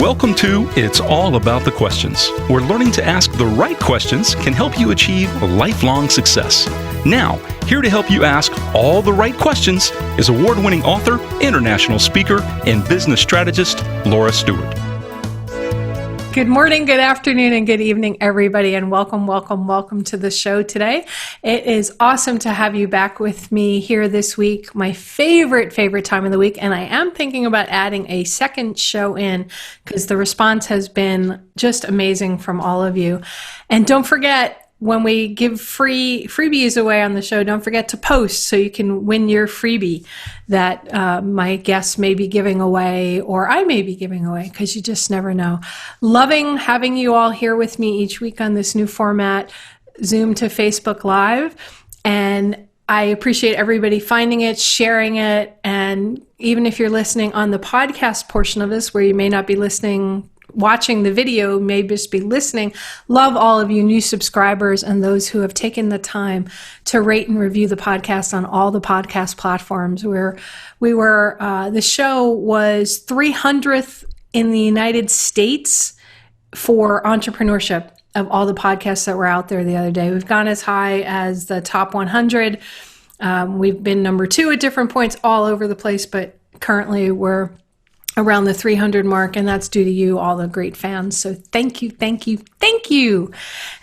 Welcome to It's All About the Questions, where learning to ask the right questions can help you achieve lifelong success. Now, here to help you ask all the right questions is award-winning author, international speaker, and business strategist, Laura Stewart. Good morning, good afternoon, and good evening, everybody, and welcome to the show today. It is awesome to have you back with me here this week, my favorite time of the week, and I am thinking about adding a second show in because the response has been just amazing from all of you. And don't forget, when we give freebies away on the show, don't forget to post so you can win your freebie that my guests may be giving away or I may be giving away, because you just never know. Loving having you all here with me each week on this new format, Zoom to Facebook Live. And I appreciate everybody finding it, sharing it. And even if you're listening on the podcast portion of this, where you may not be watching the video, may just be listening, love all of you new subscribers and those who have taken the time to rate and review the podcast on all the podcast platforms. The show was 300th in the United States for entrepreneurship of all the podcasts that were out there the other day. We've gone as high as the top 100. We've been number 2 at different points all over the place, but currently we're around the 300 mark, and that's due to you, all the great fans. So thank you.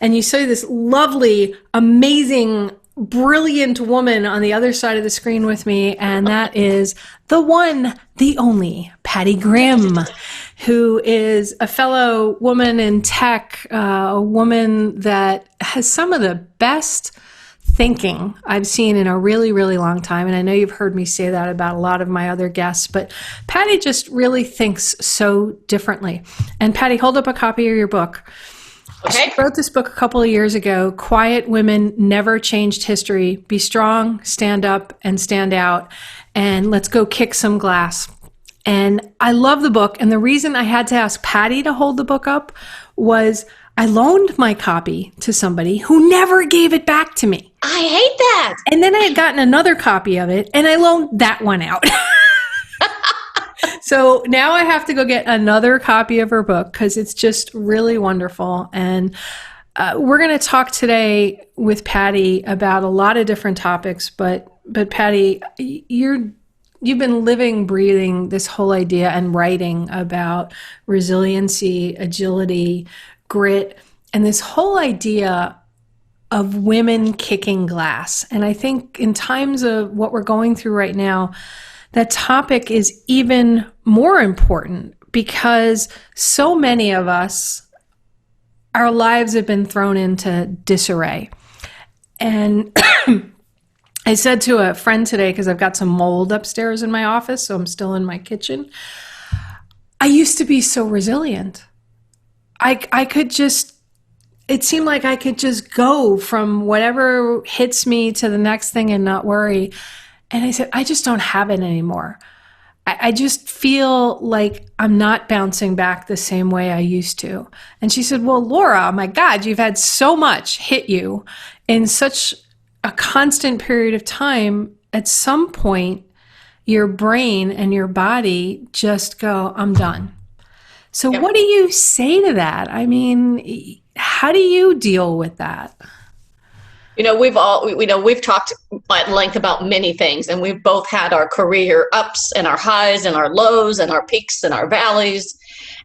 And you see this lovely, amazing, brilliant woman on the other side of the screen with me, and that is the one, the only, Pattie Grimm, who is a fellow woman in tech, a woman that has some of the best thinking I've seen in a really, really long time. And I know you've heard me say that about a lot of my other guests, but Pattie just really thinks so differently. And Pattie, hold up a copy of your book. Okay. She wrote this book a couple of years ago, Quiet Women Never Changed History. Be strong, stand up, and stand out. And let's go kick some glass. And I love the book. And the reason I had to ask Pattie to hold the book up was I loaned my copy to somebody who never gave it back to me. I hate that. And then I had gotten another copy of it, and I loaned that one out. So now I have to go get another copy of her book because it's just really wonderful. And we're going to talk today with Pattie about a lot of different topics. But Pattie, you've been living, breathing this whole idea and writing about resiliency, agility, grit, and this whole idea of women kicking glass. And I think in times of what we're going through right now, that topic is even more important because so many of us, our lives have been thrown into disarray. And I said to a friend today, because I've got some mold upstairs in my office, so I'm still in my kitchen, I used to be so resilient. It seemed like I could just go from whatever hits me to the next thing and not worry. And I said, I just don't have it anymore. I just feel like I'm not bouncing back the same way I used to. And she said, well, Laura, my God, you've had so much hit you in such a constant period of time. At some point, your brain and your body just go, I'm done. So What do you say to that? I mean, how do you deal with that? We've talked at length about many things, and we've both had our career ups and our highs and our lows and our peaks and our valleys.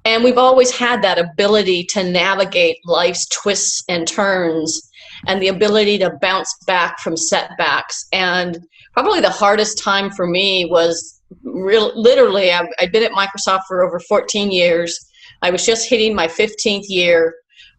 And we've always had that ability to navigate life's twists and turns and the ability to bounce back from setbacks. And probably the hardest time for me was literally, I've been at Microsoft for over 14 years. I was just hitting my 15th year.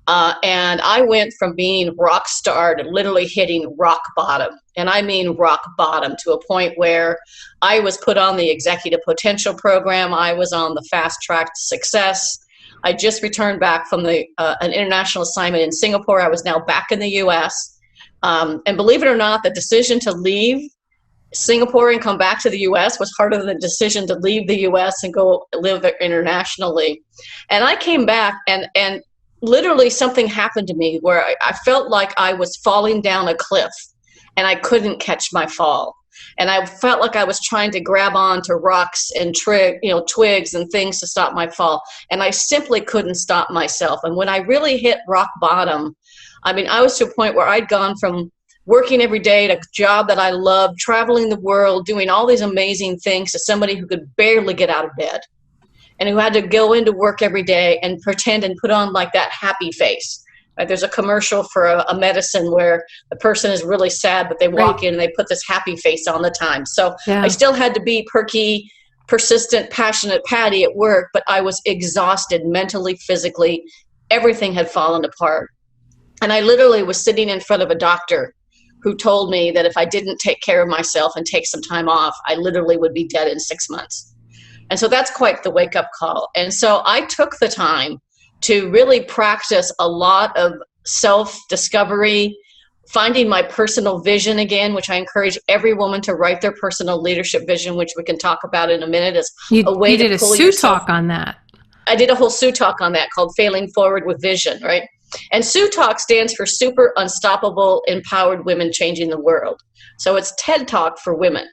And I went from being rock star to literally hitting rock bottom. And I mean rock bottom, to a point where I was put on the executive potential program. I was on the fast track to success. I just returned back from an international assignment in Singapore. I was now back in the U.S. And believe it or not, the decision to leave Singapore and come back to the U.S. was harder than the decision to leave the U.S. and go live internationally. And I came back and literally something happened to me where I felt like I was falling down a cliff and I couldn't catch my fall. And I felt like I was trying to grab on to rocks and twigs and things to stop my fall. And I simply couldn't stop myself. And when I really hit rock bottom, I mean, I was to a point where I'd gone from working every day at a job that I loved, traveling the world, doing all these amazing things, to somebody who could barely get out of bed and who had to go into work every day and pretend and put on like that happy face. Right? There's a commercial for a medicine where the person is really sad, but they walk in and they put this happy face on the time. So I still had to be perky, persistent, passionate Pattie at work, but I was exhausted mentally, physically. Everything had fallen apart. And I literally was sitting in front of a doctor who told me that if I didn't take care of myself and take some time off, I literally would be dead in 6 months. And so that's quite the wake-up call. And so I took the time to really practice a lot of self-discovery, finding my personal vision again, which I encourage every woman to write their personal leadership vision, which we can talk about in a minute, as a way to pull yourself. You did a Sue talk on that. I did a whole Sue talk on that called Failing Forward with Vision, right? And Sue Talk stands for Super Unstoppable Empowered Women Changing the World. So it's TED Talk for women.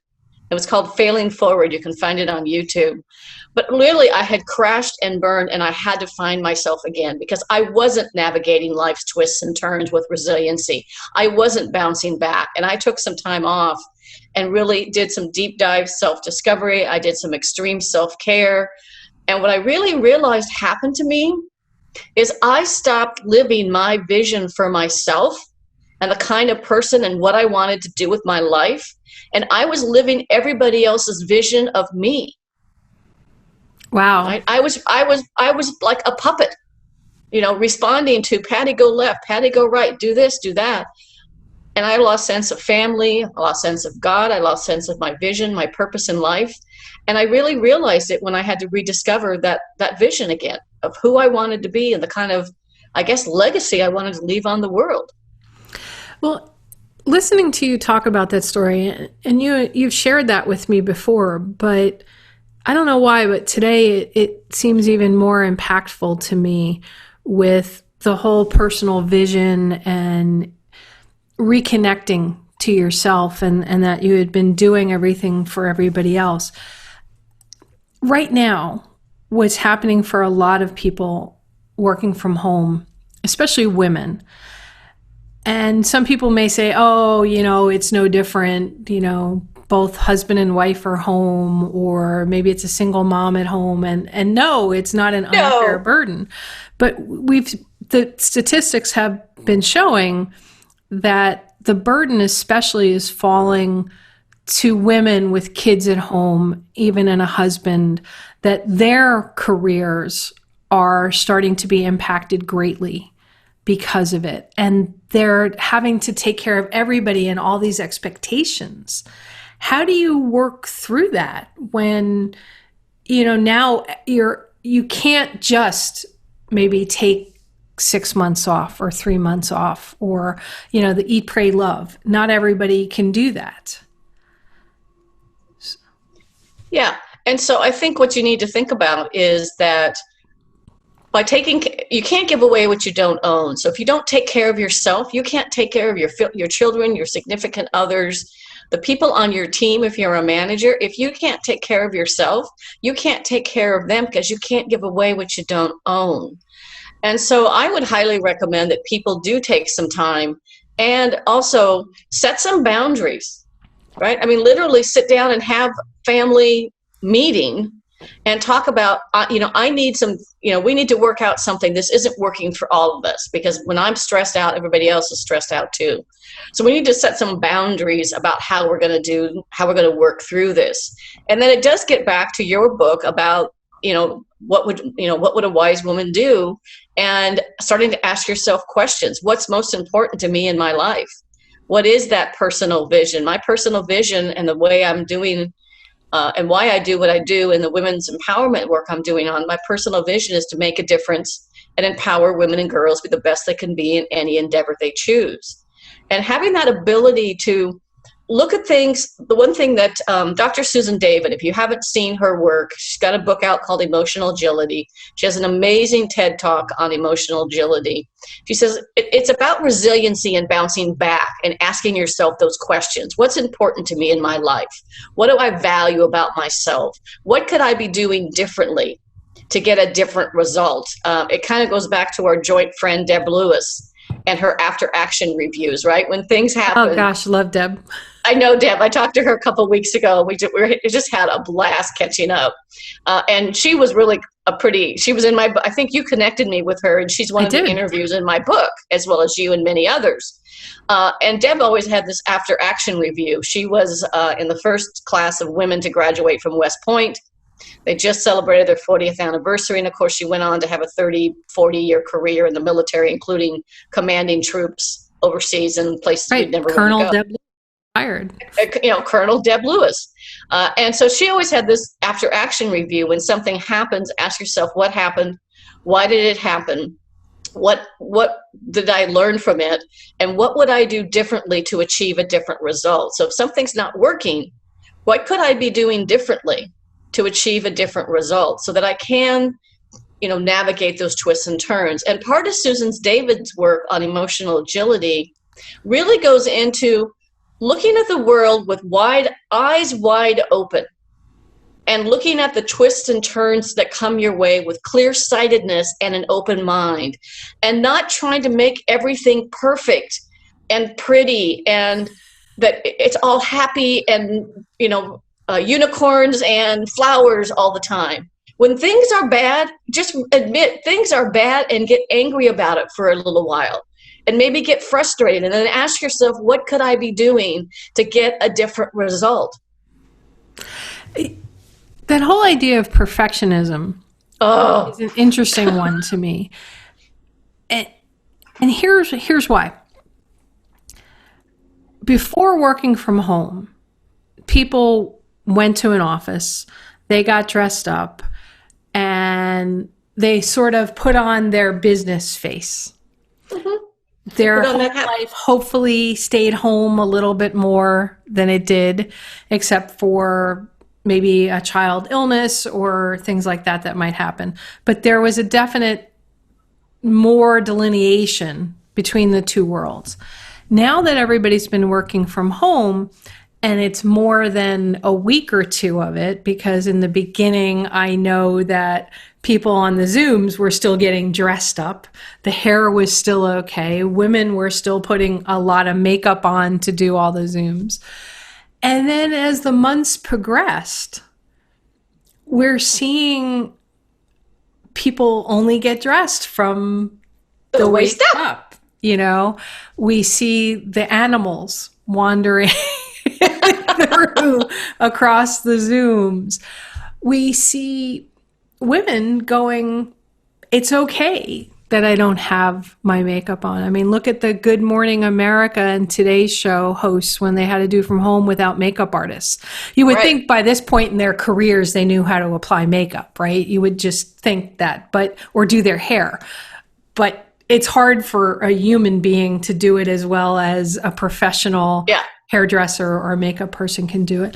It was called Failing Forward. You can find it on YouTube. But really, I had crashed and burned, and I had to find myself again because I wasn't navigating life's twists and turns with resiliency. I wasn't bouncing back. And I took some time off and really did some deep dive self-discovery. I did some extreme self-care. And what I really realized happened to me is I stopped living my vision for myself and the kind of person and what I wanted to do with my life. And I was living everybody else's vision of me. Wow. Right? I was like a puppet, responding to Pattie go left, Pattie go right, do this, do that. And I lost sense of family, I lost sense of God, I lost sense of my vision, my purpose in life. And I really realized it when I had to rediscover that vision again of who I wanted to be and the kind of, I guess, legacy I wanted to leave on the world. Well, listening to you talk about that story, and you've shared that with me before, but I don't know why, but today it seems even more impactful to me with the whole personal vision and reconnecting to yourself and that you had been doing everything for everybody else. Right now, what's happening for a lot of people working from home, especially women, and some people may say, oh, it's no different, both husband and wife are home, or maybe it's a single mom at home. And no, it's not an unfair burden. But the statistics have been showing that the burden especially is falling to women with kids at home, even in a husband, that their careers are starting to be impacted greatly because of it. And they're having to take care of everybody and all these expectations. How do you work through that when, now you can't just maybe take 6 months off or 3 months off or, the eat, pray, love. Not everybody can do that. Yeah. And so I think what you need to think about is that you can't give away what you don't own. So if you don't take care of yourself, you can't take care of your children, your significant others, the people on your team. If you're a manager, if you can't take care of yourself, you can't take care of them because you can't give away what you don't own. And so I would highly recommend that people do take some time and also set some boundaries, right? I mean, literally sit down and have family meeting and talk about, I need some, we need to work out something. This isn't working for all of us because when I'm stressed out, everybody else is stressed out too. So we need to set some boundaries about how we're going to work through this. And then it does get back to your book about, what would a wise woman do? And starting to ask yourself questions. What's most important to me in my life? What is that personal vision? My personal vision and the way I'm doing and why I do what I do in the women's empowerment work I'm doing on my personal vision is to make a difference and empower women and girls to be the best they can be in any endeavor they choose. And having that ability to look at things. The one thing that Dr. Susan David, if you haven't seen her work, she's got a book out called Emotional Agility. She has an amazing TED Talk on emotional agility. She says it's about resiliency and bouncing back and asking yourself those questions. What's important to me in my life? What do I value about myself? What could I be doing differently to get a different result? It kind of goes back to our joint friend, Deb Lewis, and her after action reviews, right? When things happen. Oh gosh, love Deb. I know Deb. I talked to her a couple of weeks ago. We just had a blast catching up. And she was really she was in my, I think you connected me with her, and she's one of the interviews in my book, as well as you and many others. And Deb always had this after action review. She was in the first class of women to graduate from West Point. They just celebrated their 40th anniversary. And of course, she went on to have a 40-year career in the military, including commanding troops overseas in places we'd never Colonel want to go. Deb hired. Colonel Deb Lewis. And so she always had this after action review. When something happens, ask yourself what happened, why did it happen, what did I learn from it, and what would I do differently to achieve a different result? So if something's not working, what could I be doing differently to achieve a different result so that I can navigate those twists and turns? And part of Susan David's work on emotional agility really goes into looking at the world with eyes wide open and looking at the twists and turns that come your way with clear-sightedness and an open mind, and not trying to make everything perfect and pretty and that it's all happy and, unicorns and flowers all the time. When things are bad, just admit things are bad and get angry about it for a little while. And maybe get frustrated, and then ask yourself, what could I be doing to get a different result? That whole idea of perfectionism is an interesting one to me. And here's why. Before working from home, people went to an office, they got dressed up, and they sort of put on their business face. Mm-hmm. Their whole life hopefully stayed home a little bit more than it did, except for maybe a child illness or things like that might happen. But there was a definite more delineation between the two worlds. Now that everybody's been working from home, and it's more than a week or two of it, because in the beginning, I know that people on the Zooms were still getting dressed up. The hair was still okay. Women were still putting a lot of makeup on to do all the Zooms. And then as the months progressed, we're seeing people only get dressed from the waist up. We see the animals wandering through across the Zooms. We see women going, it's okay that I don't have my makeup on. I mean, look at the Good Morning America and Today's Show hosts when they had to do from home without makeup artists. You would think by this point in their careers, they knew how to apply makeup, right? You would just think that, or do their hair. But it's hard for a human being to do it as well as a professional hairdresser or makeup person can do it.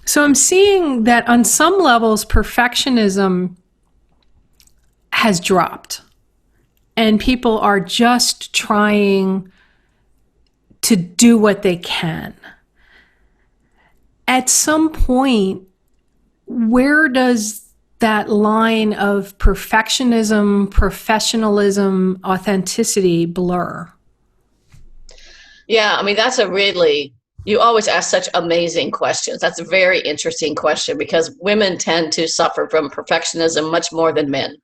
So I'm seeing that on some levels, perfectionism has dropped, and people are just trying to do what they can. At some point, where does that line of perfectionism, professionalism, authenticity blur? Yeah, I mean, you always ask such amazing questions. That's a very interesting question, because women tend to suffer from perfectionism much more than men.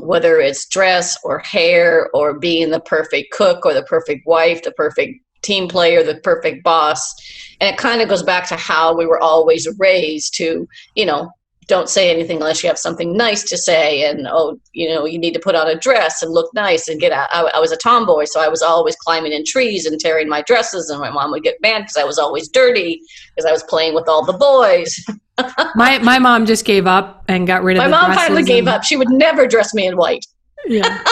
Whether it's dress or hair or being the perfect cook or the perfect wife, the perfect team player, the perfect boss. And it kind of goes back to how we were always raised to, don't say anything unless you have something nice to say. And, you need to put on a dress and look nice and get out. I was a tomboy, so I was always climbing in trees and tearing my dresses. And my mom would get mad because I was always dirty because I was playing with all the boys. My mom just gave up and got rid of the dresses. My mom finally gave up. She would never dress me in white. Yeah.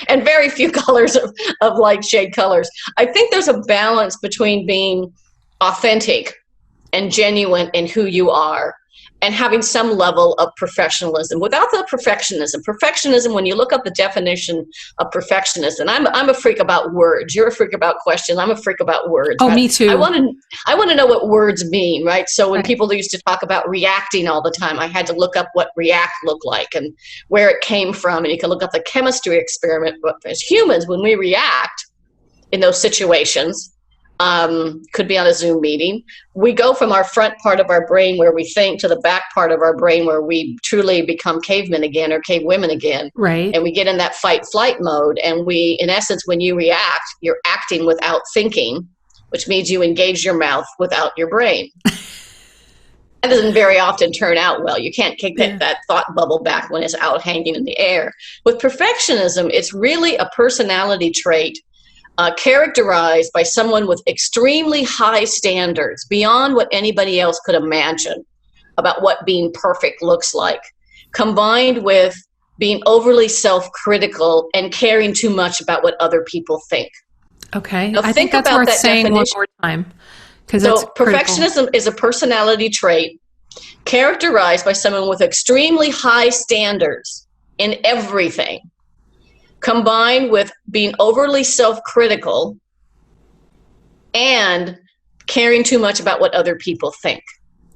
and very few colors of light shade colors. I think there's a balance between being authentic and genuine in who you are and having some level of professionalism without the perfectionism. When you look up the definition of perfectionism, I'm a freak about words. You're a freak about questions. I'm a freak about words. Oh, me too. I want to know what words mean, right? So when people used to talk about reacting all the time, I had to look up what react looked like and where it came from. And you can look up the chemistry experiment. But as humans, when we react in those situations, could be on a Zoom meeting, we go from our front part of our brain where we think to the back part of our brain where we truly become cavemen again or cave women again. Right. And we get in that fight flight mode. And we, in essence, when you react, you're acting without thinking, which means you engage your mouth without your brain. That doesn't very often turn out well. You can't kick that thought bubble back when it's out hanging in the air. With perfectionism, it's really a personality trait characterized by someone with extremely high standards beyond what anybody else could imagine about what being perfect looks like, combined with being overly self-critical and caring too much about what other people think. Okay. Now, I think that's worth saying one more time. So perfectionism is a personality trait characterized by someone with extremely high standards in everything, combined with being overly self-critical and caring too much about what other people think.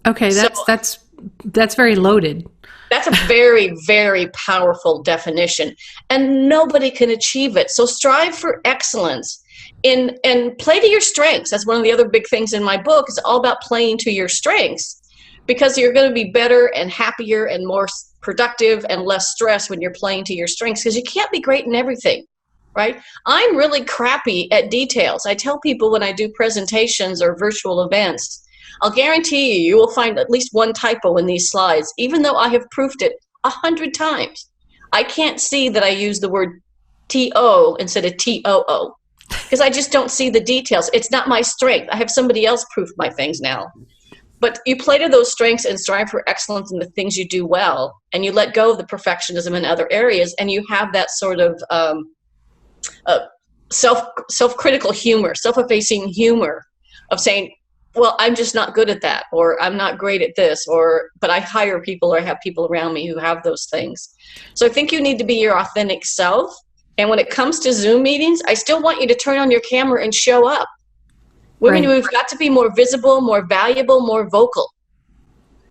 Okay, that's very loaded. That's a very, very powerful definition, and nobody can achieve it. So strive for excellence and play to your strengths. That's one of the other big things in my book. It's all about playing to your strengths, because you're going to be better and happier and more productive and less stressed when you're playing to your strengths, because you can't be great in everything, right? I'm really crappy at details. I tell people when I do presentations or virtual events, I'll guarantee you will find at least one typo in these slides, even though I have proofed it 100 times. I can't see that I use the word T-O instead of T-O-O, because I just don't see the details. It's not my strength. I have somebody else proof my things now. But you play to those strengths and strive for excellence in the things you do well, and you let go of the perfectionism in other areas, and you have that sort of self-critical humor, self-effacing humor of saying, well, I'm just not good at that, or I'm not great at this, but I hire people or I have people around me who have those things. So I think you need to be your authentic self. And when it comes to Zoom meetings, I still want you to turn on your camera and show up. Women, we've got to be more visible, more valuable, more vocal.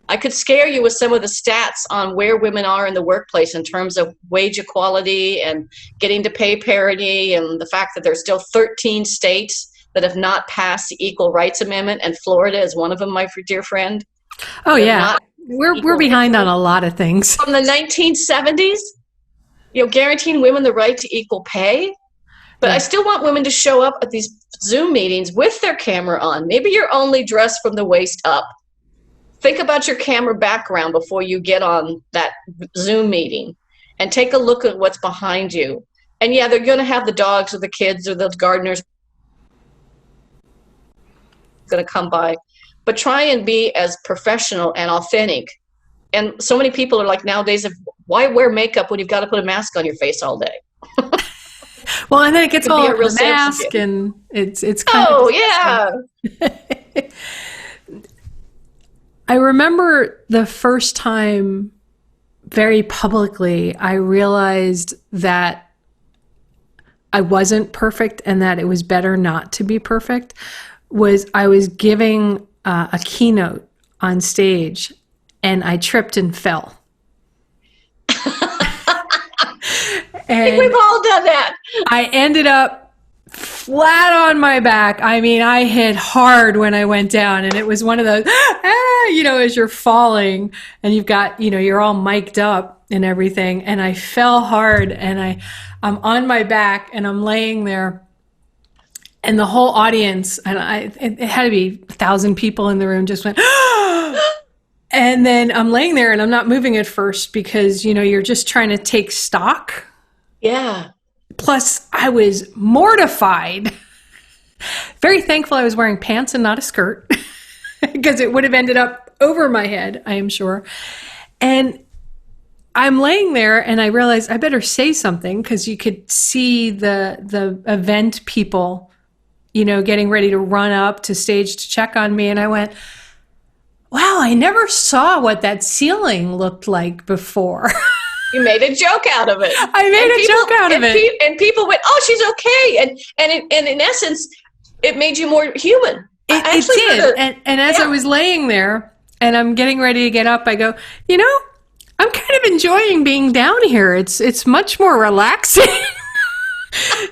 I could scare you with some of the stats on where women are in the workplace in terms of wage equality and getting to pay parity, and the fact that there's still 13 states that have not passed the Equal Rights Amendment, and Florida is one of them, my dear friend. Oh, yeah. We're behind on a lot of things. From the 1970s, guaranteeing women the right to equal pay. But I still want women to show up at these Zoom meetings with their camera on. Maybe you're only dressed from the waist up. Think about your camera background before you get on that Zoom meeting, and take a look at what's behind you. And yeah, they're going to have the dogs or the kids or the gardeners going to come by, but try and be as professional and authentic. And so many people are like nowadays, why wear makeup when you've got to put a mask on your face all day? Well, and then it gets all over the mask, and it's kind of yeah. I remember the first time very publicly I realized that I wasn't perfect and that it was better not to be perfect was I was giving a keynote on stage, and I tripped and fell. I think we've all done that. I ended up flat on my back. I mean, I hit hard when I went down, and it was one of those, as you're falling and you've got, you're all mic'd up and everything. And I fell hard, and I'm on my back, and I'm laying there, and the whole audience, and it had to be 1,000 people in the room, just went, and then I'm laying there and I'm not moving at first because, you're just trying to take stock. Yeah. Plus, I was mortified. Very thankful I was wearing pants and not a skirt, because it would have ended up over my head, I am sure. And I'm laying there and I realized I better say something, because you could see the event people, getting ready to run up to stage to check on me. And I went, wow, I never saw what that ceiling looked like before. You made a joke out of it. I made a joke out of it. And people went, oh, she's okay. And in essence, it made you more human. It did. And as I was laying there and I'm getting ready to get up, I go, I'm kind of enjoying being down here. It's much more relaxing.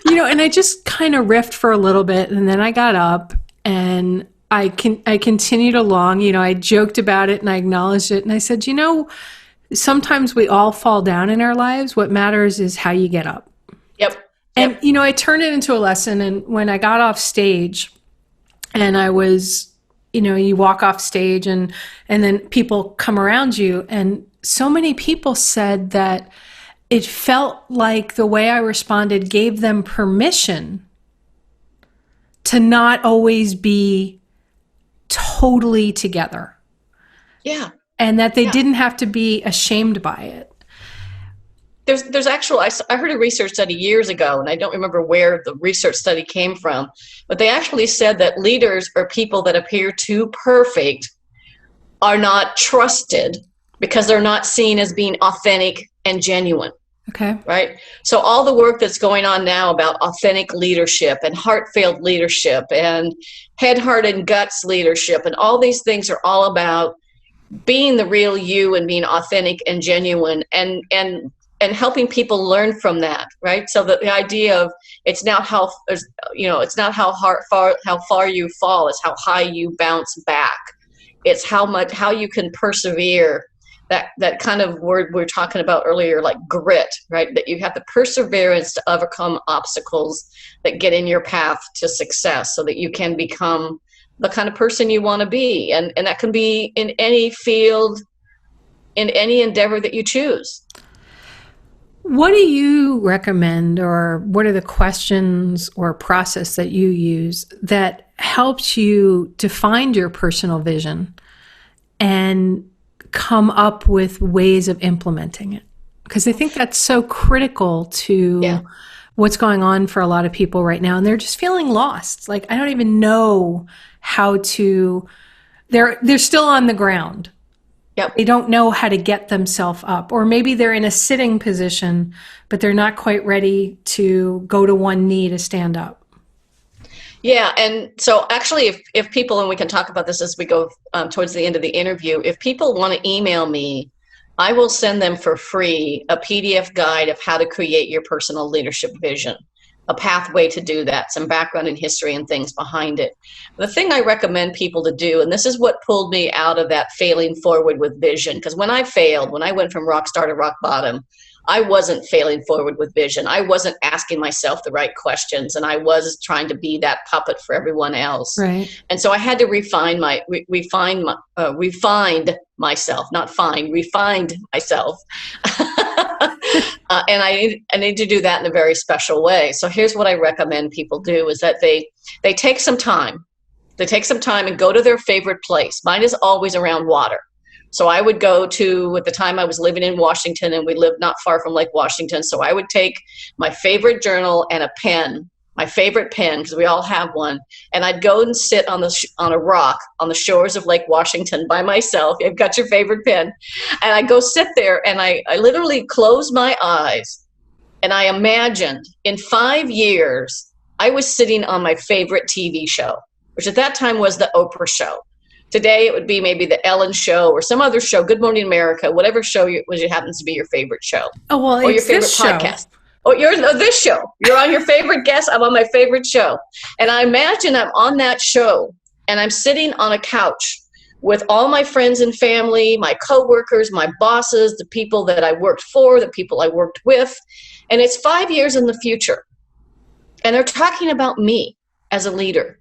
And I just kind of riffed for a little bit, and then I got up and I continued along. I joked about it and I acknowledged it, and I said, sometimes we all fall down in our lives. What matters is how you get up. Yep. And I turned it into a lesson. And when I got off stage, and I was, you walk off stage and then people come around you, and so many people said that it felt like the way I responded gave them permission to not always be totally together. Yeah. And that they didn't have to be ashamed by it. There's actual, I heard a research study years ago, and I don't remember where the research study came from, but they actually said that leaders or people that appear too perfect are not trusted because they're not seen as being authentic and genuine. Okay. Right. So all the work that's going on now about authentic leadership and heart-filled leadership and head, heart, and guts leadership, and all these things are all about being the real you and being authentic and genuine, and helping people learn from that. Right. So that the idea of it's not how far you fall, it's how high you bounce back. It's how you can persevere. That kind of word we were talking about earlier, like grit, right? That you have the perseverance to overcome obstacles that get in your path to success, so that you can become the kind of person you want to be. And that can be in any field, in any endeavor that you choose. What do you recommend, or what are the questions or process that you use that helps you define your personal vision and come up with ways of implementing it? Because I think that's so critical to what's going on for a lot of people right now. And they're just feeling lost. Like, I don't even know how to, they're still on the ground. Yep. They don't know how to get themselves up. Or maybe they're in a sitting position, but they're not quite ready to go to one knee to stand up. Yeah, and so actually, if people, and we can talk about this as we go towards the end of the interview, if people want to email me, I will send them for free a PDF guide of how to create your personal leadership vision, a pathway to do that, some background and history and things behind it. The thing I recommend people to do, and this is what pulled me out of that failing forward with vision, because when I went from rock star to rock bottom, I wasn't failing forward with vision. I wasn't asking myself the right questions, and I was trying to be that puppet for everyone else. Right. And so I had to refined myself. And I need to do that in a very special way. So here's what I recommend people do is that they take some time. They take some time and go to their favorite place. Mine is always around water. So I would go to, at the time I was living in Washington, and we lived not far from Lake Washington. So I would take my favorite journal and a pen, my favorite pen, because we all have one. And I'd go and sit on a rock on the shores of Lake Washington by myself. You've got your favorite pen. And I'd go sit there, and I literally closed my eyes, and I imagined in 5 years, I was sitting on my favorite TV show, which at that time was the Oprah show. Today, it would be maybe the Ellen show or some other show, Good Morning America, whatever show happens to be your favorite show. Oh, well, or your favorite podcast. Or this show. You're on your favorite guest. I'm on my favorite show. And I imagine I'm on that show, and I'm sitting on a couch with all my friends and family, my coworkers, my bosses, the people that I worked for, the people I worked with. And it's 5 years in the future. And they're talking about me as a leader.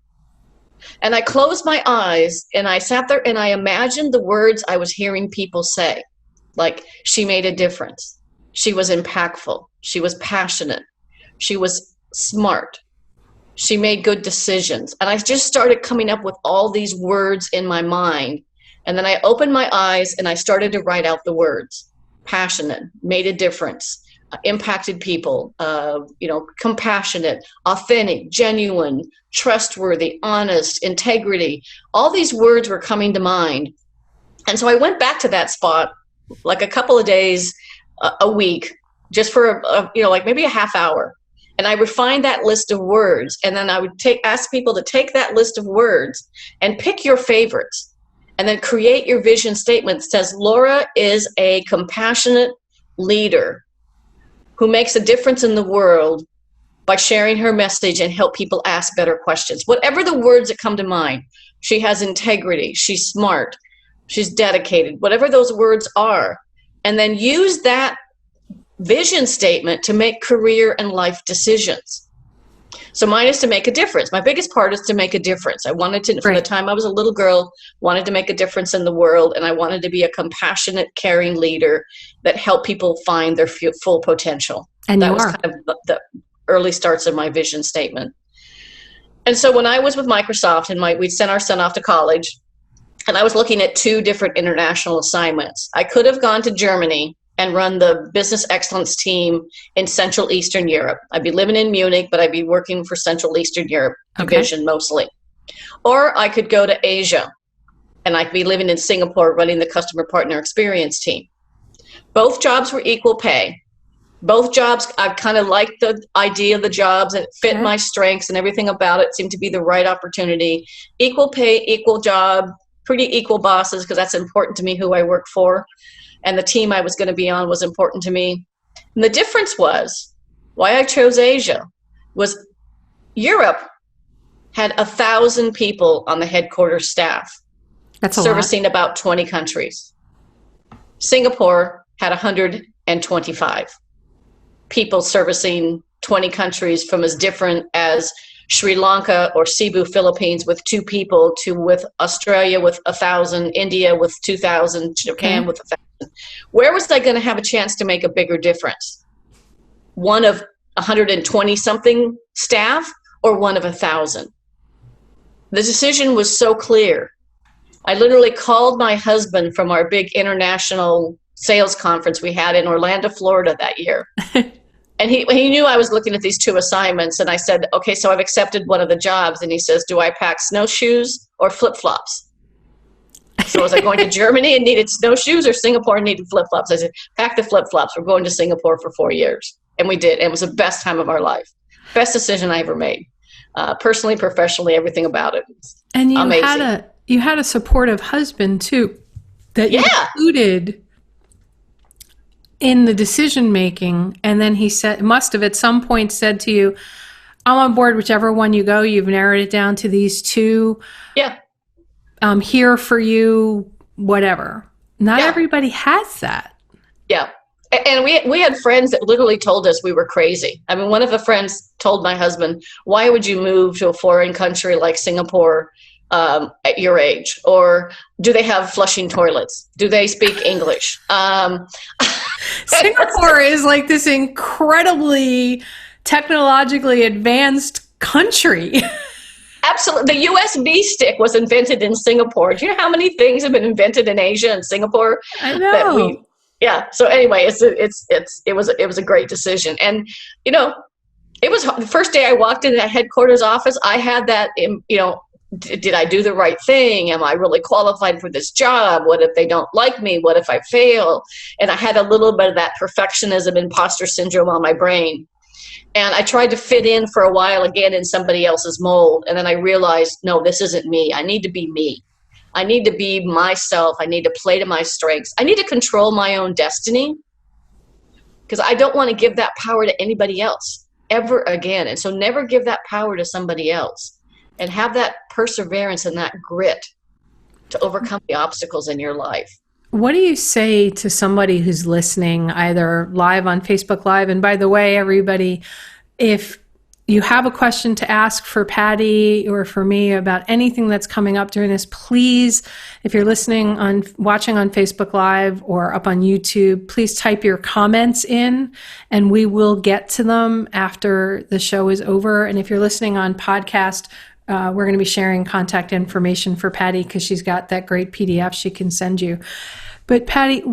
And I closed my eyes, and I sat there, and I imagined the words I was hearing people say, like, she made a difference. She was impactful. She was passionate. She was smart. She made good decisions. And I just started coming up with all these words in my mind. And then I opened my eyes, and I started to write out the words. passionate, made a difference, impacted people, compassionate, authentic, genuine, trustworthy, honest, integrity. All these words were coming to mind. And so I went back to that spot like a couple of days, a week, just for like maybe a half hour. And I would find that list of words, and then I would ask people to take that list of words and pick your favorites, and then create your vision statement that says, Laura is a compassionate leader who makes a difference in the world by sharing her message and help people ask better questions. Whatever the words that come to mind. She has integrity, she's smart, she's dedicated, whatever those words are. And then use that vision statement to make career and life decisions. So mine is to make a difference. My biggest part is to make a difference. I wanted to, from the time I was a little girl, wanted to make a difference in the world, and I wanted to be a compassionate, caring leader that helped people find their full potential. And that was kind of the early starts of my vision statement. And so when I was with Microsoft and we'd sent our son off to college, and I was looking at 2 different international assignments. I could have gone to Germany and run the business excellence team in Central Eastern Europe. I'd be living in Munich, but I'd be working for Central Eastern Europe division mostly. Or I could go to Asia, and I'd be living in Singapore running the customer partner experience team. Both jobs were equal pay. Both jobs, I kind of liked the idea of the jobs, and it fit my strengths, and everything about it seemed to be the right opportunity. Equal pay, equal job, pretty equal bosses, because that's important to me, who I work for. And the team I was going to be on was important to me. And the difference was, why I chose Asia, was Europe had 1,000 people on the headquarters staff. That's servicing about 20 countries. Singapore had 125 people servicing 20 countries, from as different as Sri Lanka or Cebu, Philippines, with 2 people, to with Australia with 1,000, India with 2,000, Japan with 1,000. Where was I going to have a chance to make a bigger difference? One of 120 something staff, or one of 1,000? The decision was so clear. I literally called my husband from our big international sales conference we had in Orlando, Florida that year. And he knew I was looking at these 2 assignments, and I said, okay, so I've accepted one of the jobs. And he says, do I pack snowshoes or flip-flops? So was I going to Germany and needed snowshoes, or Singapore and needed flip-flops? I said, pack the flip-flops. We're going to Singapore for 4 years. And we did. It was the best time of our life. Best decision I ever made. Personally, professionally, everything about it. And you had a supportive husband too, that you included in the decision making. And then he must have at some point said to you, I'm on board whichever one you go. You've narrowed it down to these 2. Yeah. I'm here for you, whatever. Not everybody has that. Yeah. And we had friends that literally told us we were crazy. I mean, one of the friends told my husband, why would you move to a foreign country like Singapore at your age? Or do they have flushing toilets? Do they speak English? Singapore is like this incredibly technologically advanced country. Absolutely. The USB stick was invented in Singapore. Do you know how many things have been invented in Asia and Singapore? I know. So anyway, it was a great decision. And, it was the first day I walked into that headquarters office, I had that, did I do the right thing? Am I really qualified for this job? What if they don't like me? What if I fail? And I had a little bit of that perfectionism, imposter syndrome on my brain. And I tried to fit in for a while again in somebody else's mold. And then I realized, no, this isn't me. I need to be me. I need to be myself. I need to play to my strengths. I need to control my own destiny, because I don't want to give that power to anybody else ever again. And so never give that power to somebody else, and have that perseverance and that grit to overcome the obstacles in your life. What do you say to somebody who's listening, either live on Facebook Live? And by the way, everybody, if you have a question to ask for Pattie or for me about anything that's coming up during this, please, if you're watching on Facebook Live or up on YouTube, please type your comments in and we will get to them after the show is over. And if you're listening on podcast, we're going to be sharing contact information for Pattie, because she's got that great PDF she can send you. But Pattie,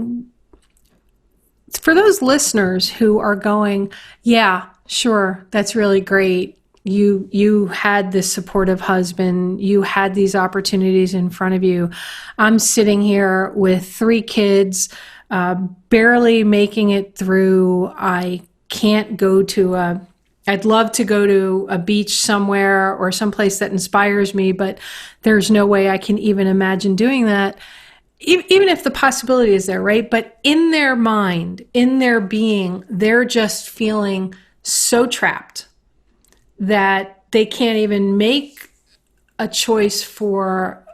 For those listeners who are going, yeah, sure, that's really great. You had this supportive husband. You had these opportunities in front of you. I'm sitting here with 3 kids, barely making it through. I can't go to I'd love to go to a beach somewhere or someplace that inspires me, but there's no way I can even imagine doing that. Even if the possibility is there, right? But in their mind, in their being, they're just feeling so trapped that they can't even make a choice for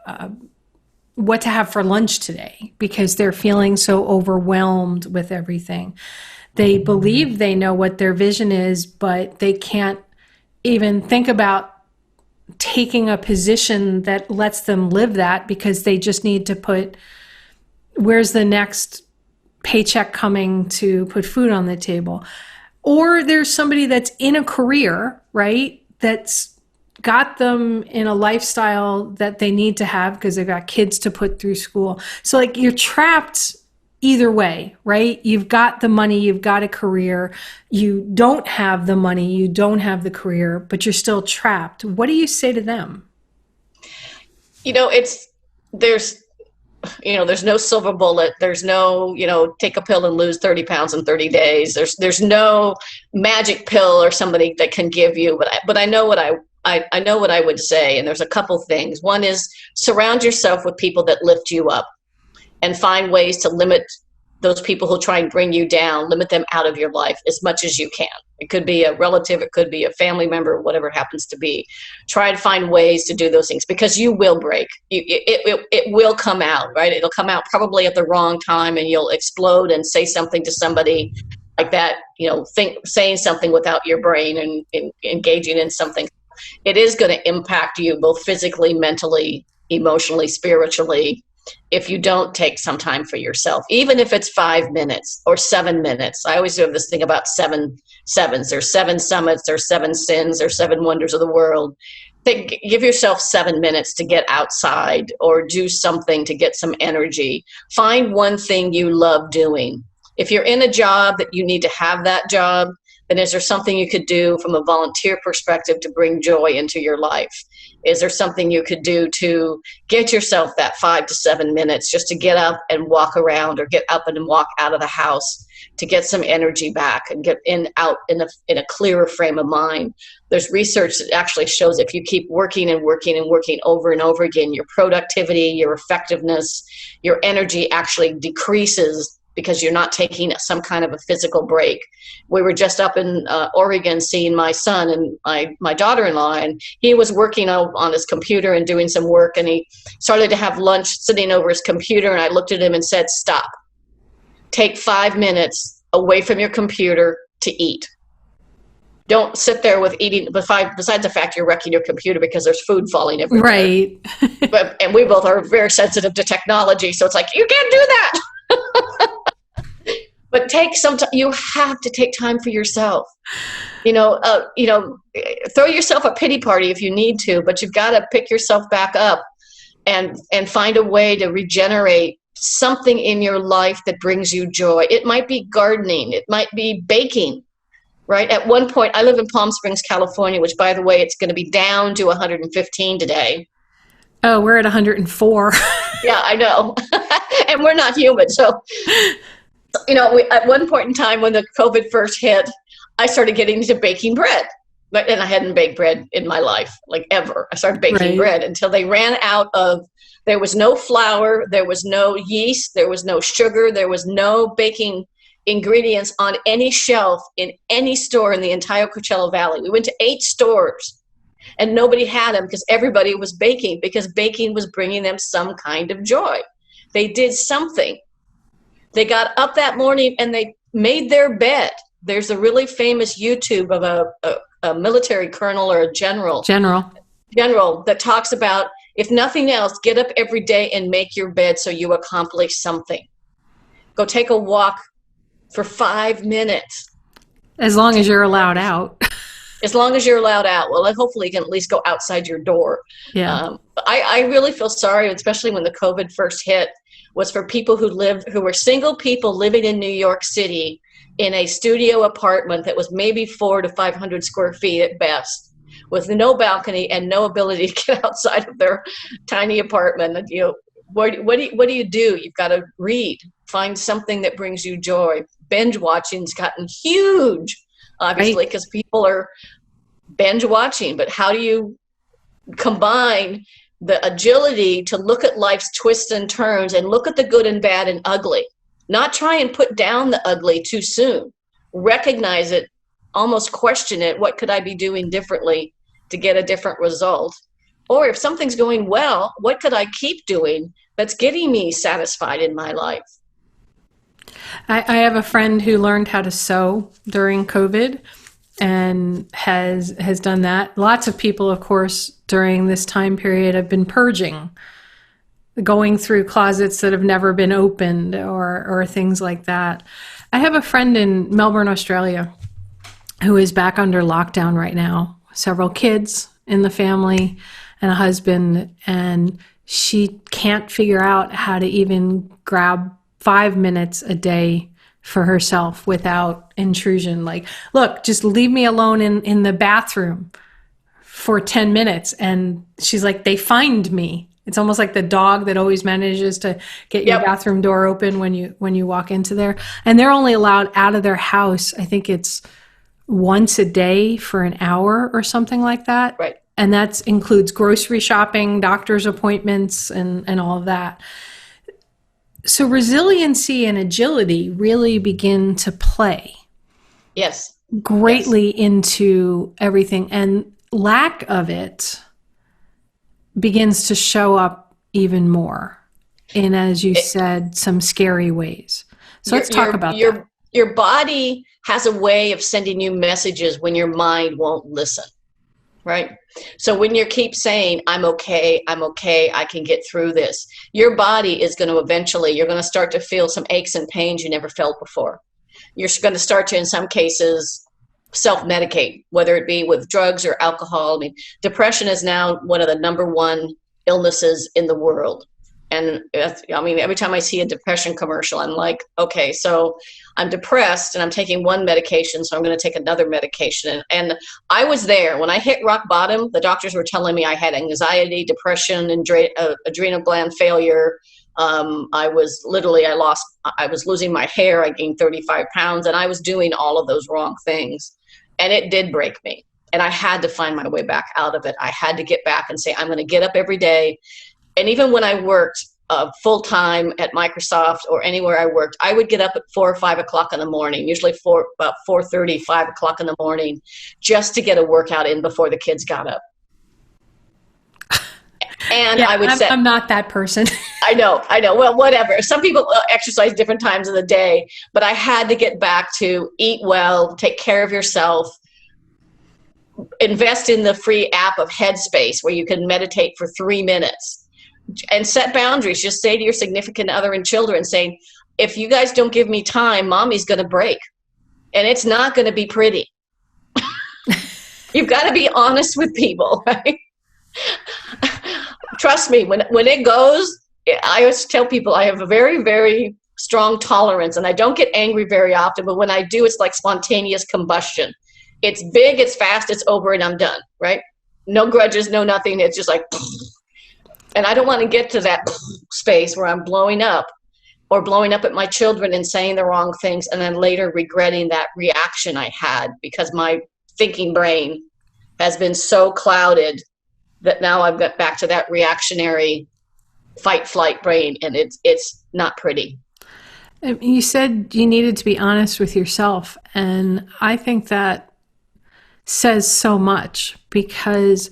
what to have for lunch today because they're feeling so overwhelmed with everything. They believe they know what their vision is, but they can't even think about taking a position that lets them live that because they just need to put, where's the next paycheck coming to put food on the table? Or there's somebody that's in a career, right, that's got them in a lifestyle that they need to have because they've got kids to put through school. So like you're trapped either way, right? You've got the money, you've got a career, you don't have the money, you don't have the career, but you're still trapped. What do you say to them? There's no silver bullet. There's no, take a pill and lose 30 pounds in 30 days. There's no magic pill or somebody that can give you, but I know what I know what I would say. And there's a couple things. One is surround yourself with people that lift you up and find ways to limit those people who try and bring you down, limit them out of your life as much as you can. It could be a relative, it could be a family member, whatever it happens to be. Try to find ways to do those things because you will break. It will come out, right? It'll come out probably at the wrong time and you'll explode and say something to somebody like that, saying something without your brain and engaging in something. It is going to impact you both physically, mentally, emotionally, spiritually, if you don't take some time for yourself, even if it's 5 minutes or 7 minutes. I always have this thing about 7 sevens. There's 7 summits, there's 7 sins, there's 7 wonders of the world. Give yourself 7 minutes to get outside or do something to get some energy. Find one thing you love doing. If you're in a job that you need to have that job, then is there something you could do from a volunteer perspective to bring joy into your life? Is there something you could do to get yourself that 5 to 7 minutes just to get up and walk around or get up and walk out of the house to get some energy back and get out in a clearer frame of mind? There's research that actually shows if you keep working and working and working over and over again, your productivity, your effectiveness, your energy actually decreases because you're not taking some kind of a physical break. We were just up in Oregon seeing my son and my daughter-in-law, and he was working on his computer and doing some work, and he started to have lunch sitting over his computer, and I looked at him and said, stop. Take 5 minutes away from your computer to eat. Don't sit there with eating, besides the fact you're wrecking your computer because there's food falling everywhere. Right. And we both are very sensitive to technology, so it's like, you can't do that. But take some time. You have to take time for yourself. Throw yourself a pity party if you need to, but you've got to pick yourself back up and find a way to regenerate something in your life that brings you joy. It might be gardening. It might be baking, right? At one point, I live in Palm Springs, California, which, by the way, it's going to be down to 115 today. Oh, we're at 104. Yeah, I know. And we're not human. So, at one point in time when the COVID first hit, I started getting into baking bread. And I hadn't baked bread in my life, like ever. I started baking bread until they ran out of, there was no flour, there was no yeast, there was no sugar, there was no baking ingredients on any shelf in any store in the entire Coachella Valley. We went to 8 stores. And nobody had them because everybody was baking because baking was bringing them some kind of joy. They did something. They got up that morning and they made their bed. There's a really famous YouTube of a military colonel or a general that talks about, if nothing else, get up every day and make your bed so you accomplish something. Go take a walk for 5 minutes. As long as you're allowed out. As long as you're allowed out. Well, hopefully you can at least go outside your door. Yeah. I really feel sorry, especially when the COVID first hit. was for people who were single people living in New York City in a studio apartment that was maybe 400 to 500 square feet at best, with no balcony and no ability to get outside of their tiny apartment. And, what do you do? You've got to read, find something that brings you joy. Binge watching's gotten huge, obviously, because people are binge watching. But how do you combine the agility to look at life's twists and turns and look at the good and bad and ugly? Not try and put down the ugly too soon. Recognize it, almost question it. What could I be doing differently to get a different result? Or if something's going well, what could I keep doing that's getting me satisfied in my life? I have a friend who learned how to sew during COVID and has done that. Lots of people, of course, during this time period have been purging, going through closets that have never been opened or things like that. I have a friend in Melbourne, Australia, who is back under lockdown right now. Several kids in the family and a husband, and she can't figure out how to even grab 5 minutes a day for herself without intrusion. Like, look, just leave me alone in the bathroom for 10 minutes. And she's like, they find me. It's almost like the dog that always manages to get your bathroom door open when you walk into there. And they're only allowed out of their house, I think it's once a day for an hour or something like that. Right. And that includes grocery shopping, doctor's appointments, and all of that. So resiliency and agility really begin to play. Yes. Greatly into everything. And lack of it begins to show up even more in, as you said, some scary ways. So let's talk about that. Your body has a way of sending you messages when your mind won't listen, right? So when you keep saying, I'm okay, I can get through this, your body is going to eventually, you're going to start to feel some aches and pains you never felt before. You're going to start to, in some cases, self-medicate, whether it be with drugs or alcohol. I mean, depression is now one of the number one illnesses in the world. And I mean, every time I see a depression commercial, I'm like, okay, so I'm depressed and I'm taking one medication, so I'm going to take another medication. And I was there. When I hit rock bottom, the doctors were telling me I had anxiety, depression, and adrenal gland failure. I was losing my hair. I gained 35 pounds, and I was doing all of those wrong things. And it did break me. And I had to find my way back out of it. I had to get back and say, I'm going to get up every day. And even when I worked full-time at Microsoft or anywhere I worked, I would get up at 4 or 5 o'clock in the morning, usually about 4:30, 5 o'clock in the morning, just to get a workout in before the kids got up. And yeah, I would say, I'm not that person. I know. Well, whatever. Some people exercise different times of the day, but I had to get back to eat well, take care of yourself, invest in the free app of Headspace where you can meditate for 3 minutes. And set boundaries. Just say to your significant other and children, saying, if you guys don't give me time, mommy's going to break. And it's not going to be pretty. You've got to be honest with people, right? Trust me, when it goes, I always tell people I have a very, very strong tolerance, and I don't get angry very often, but when I do, it's like spontaneous combustion. It's big, it's fast, it's over, and I'm done, right? No grudges, no nothing. It's just like... And I don't want to get to that space where I'm blowing up or blowing up at my children and saying the wrong things and then later regretting that reaction I had because my thinking brain has been so clouded that now I've got back to that reactionary fight-flight brain, and it's not pretty. You said you needed to be honest with yourself, and I think that says so much because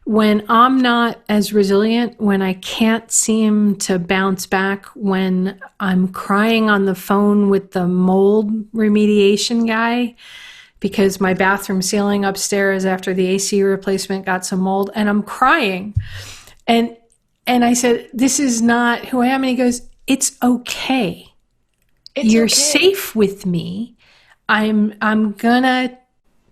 when I'm not as resilient, when I can't seem to bounce back, when I'm crying on the phone with the mold remediation guy because my bathroom ceiling upstairs after the AC replacement got some mold, and I'm crying. And I said, this is not who I am. And he goes, it's okay. You're okay. Safe with me. I'm gonna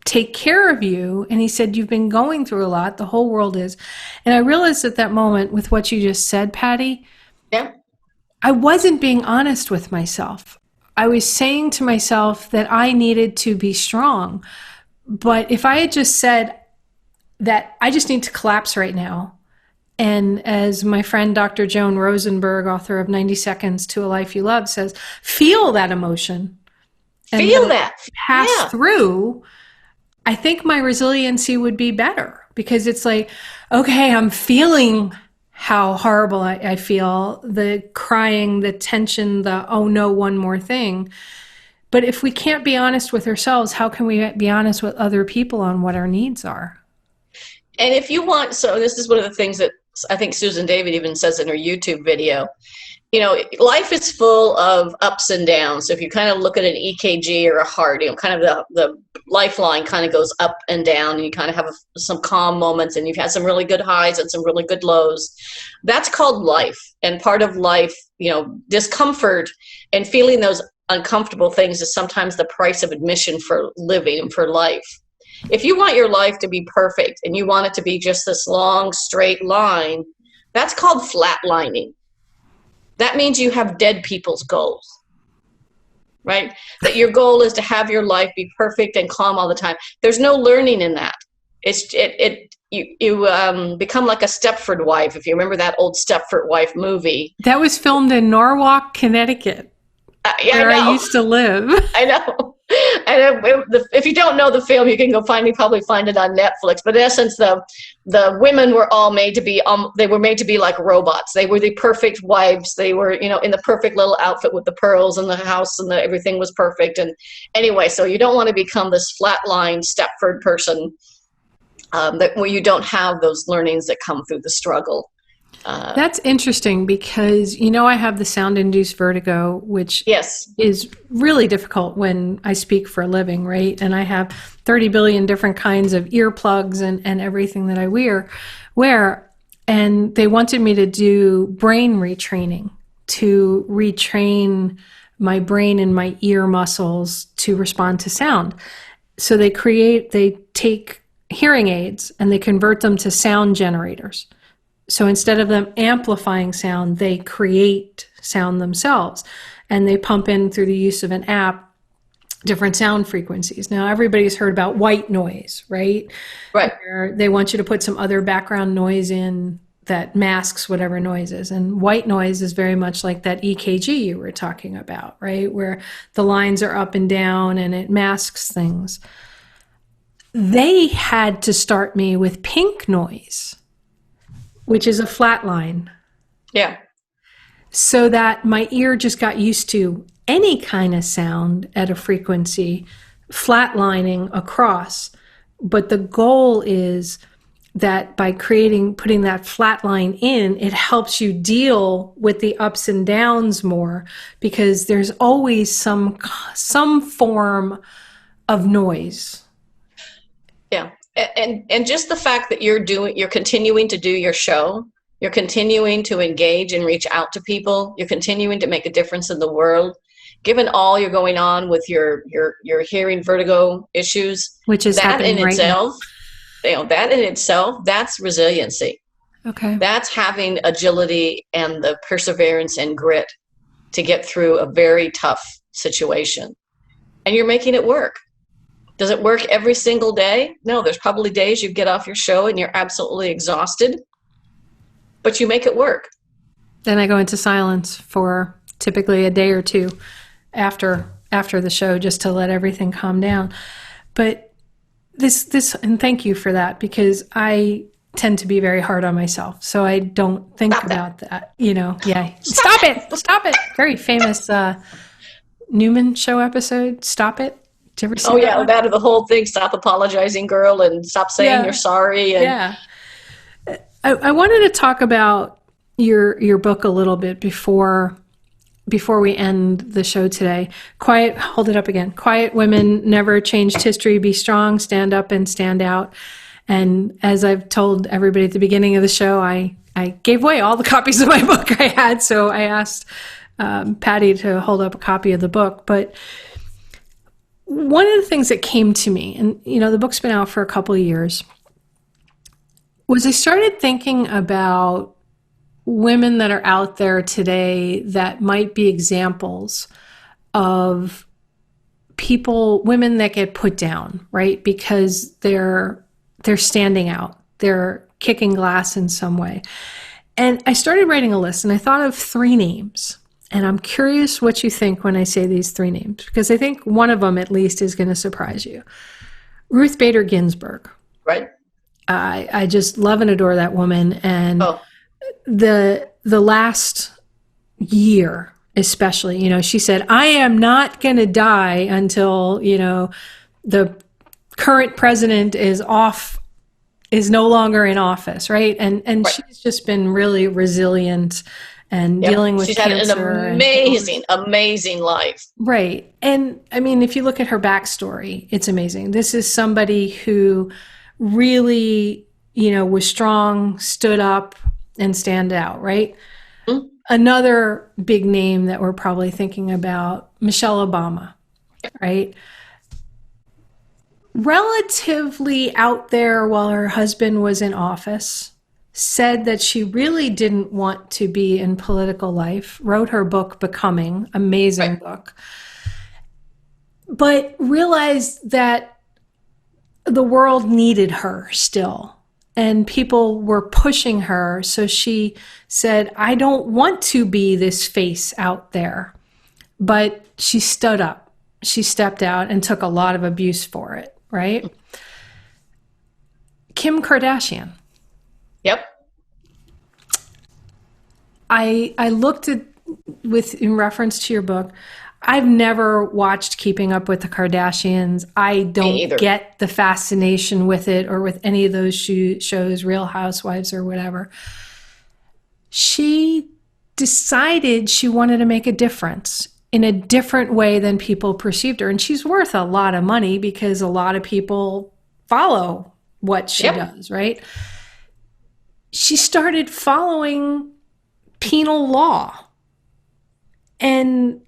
take care of you. And he said, you've been going through a lot. The whole world is. And I realized at that moment with what you just said, Pattie, yeah, I wasn't being honest with myself. I was saying to myself that I needed to be strong. But if I had just said that I just need to collapse right now, and as my friend Dr. Joan Rosenberg, author of 90 Seconds to a Life You Love, says, feel that emotion. And feel that. Pass through, I think my resiliency would be better, because it's like, okay, I'm feeling how horrible I feel, the crying, the tension, the, oh no, one more thing. But if we can't be honest with ourselves, how can we be honest with other people on what our needs are? And if you want, so this is one of the things that I think Susan David even says in her YouTube video, you know, life is full of ups and downs. So if you kind of look at an EKG or a heart, you know, kind of the lifeline kind of goes up and down, and you kind of have some calm moments, and you've had some really good highs and some really good lows. That's called life. And part of life, you know, discomfort and feeling those uncomfortable things is sometimes the price of admission for living and for life. If you want your life to be perfect and you want it to be just this long, straight line, that's called flatlining. That means you have dead people's goals, right? That your goal is to have your life be perfect and calm all the time. There's no learning in that. You become like a Stepford wife. If you remember that old Stepford wife movie. That was filmed in Norwalk, Connecticut, where I used to live. I know. And if you don't know the film, you can go probably find it on Netflix. But in essence, the women were all made to be they were made to be like robots. They were the perfect wives. They were, you know, in the perfect little outfit with the pearls and the house, and everything was perfect. And anyway, so you don't want to become this flatline Stepford person where you don't have those learnings that come through the struggle. That's interesting, because, you know, I have the sound-induced vertigo, which is really difficult when I speak for a living, right? And I have 30 billion different kinds of earplugs and everything that I wear. And they wanted me to do brain retraining, to retrain my brain and my ear muscles to respond to sound. So they take hearing aids and they convert them to sound generators. So instead of them amplifying sound, they create sound themselves, and they pump in through the use of an app different sound frequencies. Now, everybody's heard about white noise, right? Right. Where they want you to put some other background noise in that masks whatever noise is. And white noise is very much like that EKG you were talking about, right? Where the lines are up and down and it masks things. They had to start me with pink noise, which is a flat line. Yeah. So that my ear just got used to any kind of sound at a frequency flatlining across. But the goal is that by putting that flat line in, it helps you deal with the ups and downs more, because there's always some form of noise. Yeah. And just the fact that you're continuing to do your show, you're continuing to engage and reach out to people, you're continuing to make a difference in the world, given all you're going on with your hearing vertigo issues, which is that in right itself, that in itself, that's resiliency. Okay. That's having agility and the perseverance and grit to get through a very tough situation. And you're making it work. Does it work every single day? No, there's probably days you get off your show and you're absolutely exhausted, but you make it work. Then I go into silence for typically a day or two after the show, just to let everything calm down. But this, and thank you for that, because I tend to be very hard on myself. So I don't think about that, you know. Yeah. Stop it. Very famous Newman Show episode. Stop it. Did you ever see that? That or the whole thing, stop apologizing, girl, and stop saying you're sorry. And yeah. I wanted to talk about your book a little bit before we end the show today. Hold it up again. Quiet Women Never Changed History. Be strong, stand up, and stand out. And as I've told everybody at the beginning of the show, I gave away all the copies of my book I had. So I asked Pattie to hold up a copy of the book. But one of the things that came to me, and you know, the book's been out for a couple of years, was I started thinking about women that are out there today that might be examples of women that get put down, right? Because they're standing out, they're kicking glass in some way. And I started writing a list, and I thought of 3 names. And I'm curious what you think when I say these 3 names, because I think one of them at least is going to surprise you. Ruth Bader Ginsburg. Right. I just love and adore that woman. And the last year, especially, she said, I am not going to die until, the current president is no longer in office, right? And right. She's just been really resilient and dealing with cancer. She's had an amazing life. Right. And I mean, if you look at her backstory, it's amazing. This is somebody who really, was strong, stood up, and stand out, right? Mm-hmm. Another big name that we're probably thinking about, Michelle Obama, right? Relatively out there while her husband was in office, said that she really didn't want to be in political life, wrote her book, Becoming, amazing book, but realized that the world needed her still. And people were pushing her. So she said, I don't want to be this face out there. But she stood up. She stepped out and took a lot of abuse for it, right? Kim Kardashian. Yep. I looked at, in reference to your book, I've never watched Keeping Up with the Kardashians. I don't get the fascination with it or with any of those shows, Real Housewives or whatever. She decided she wanted to make a difference in a different way than people perceived her. And she's worth a lot of money because a lot of people follow what she does, right? She started following penal law and